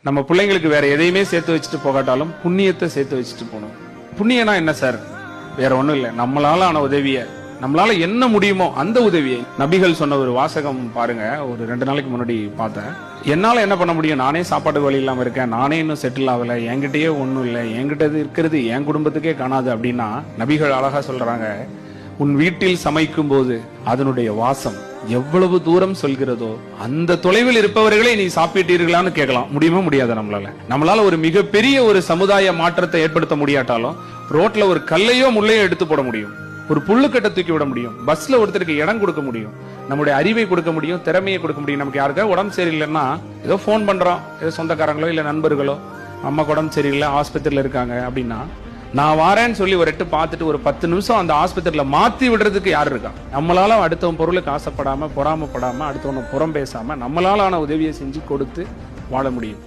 நம்ம பிள்ளைங்களுக்கு வேற எதையுமே சேர்த்து வச்சுட்டு போகாட்டாலும் புண்ணியத்தை சேர்த்து வச்சுட்டு போகணும். புண்ணியனா என்ன சார்? வேற ஒண்ணும் இல்லை, நம்மளால ஆன உதவிய, நம்மளால என்ன முடியுமோ அந்த உதவியை. நபிகள் சொன்ன ஒரு வாசகம் பாருங்க, ஒரு 2 நாளைக்கு முன்னாடி பார்த்தேன். என்னால என்ன பண்ண முடியும்? நானே சாப்பாடு வழி இல்லாம இருக்கேன், நானே இன்னும் செட்டில் ஆகல, என்கிட்டயே ஒண்ணும் இல்லை, என்கிட்ட இருக்கிறது என் குடும்பத்துக்கே காணாது அப்படின்னா நபிகள் அழகா சொல்றாங்க, உன் வீட்டில் சமைக்கும் போது அதனுடைய வாசம் எவ்வளவு தூரம் சொல்கிறதோ அந்த தொலைவில் இருப்பவர்களே நீ சாப்பிட்டீர்களான்னு கேட்கலாம். முடியுமா? முடியாது. நம்மளால ஒரு மிகப்பெரிய ஒரு சமுதாய மாற்றத்தை ஏற்படுத்த முடியாட்டாலும் ரோட்ல ஒரு கல்லையோ முள்ளையோ எடுத்து போட முடியும், ஒரு புல்லுக்கட்டை தூக்கி விட முடியும், பஸ்ல ஒருத்தருக்கு இடம் கொடுக்க முடியும், நம்முடைய அறிவை கொடுக்க முடியும், திறமையை கொடுக்க முடியும். நமக்கு யாருக்கா உடம்பு சரியில்லைன்னா ஏதோ போன் பண்றோம், ஏதோ சொந்தக்காரங்களோ இல்ல நண்பர்களோ, அம்மா உடம்பு சரியில்லை ஆஸ்பத்திரியில இருக்காங்க அப்படின்னா நான் வாரேன்னு சொல்லி ஒரு எட்டு பார்த்துட்டு ஒரு 10 நிமிஷம் அந்த ஆஸ்பத்திரியில மாத்தி விடுறதுக்கு யாரு இருக்கா? நம்மளால அடுத்தவன் பொருளுக்கு ஆசைப்படாம, பொறாமப்படாம, அடுத்தவனை புறம் பேசாம நம்மளால ஆன உதவியை செஞ்சு கொடுத்து வாழ முடியும்.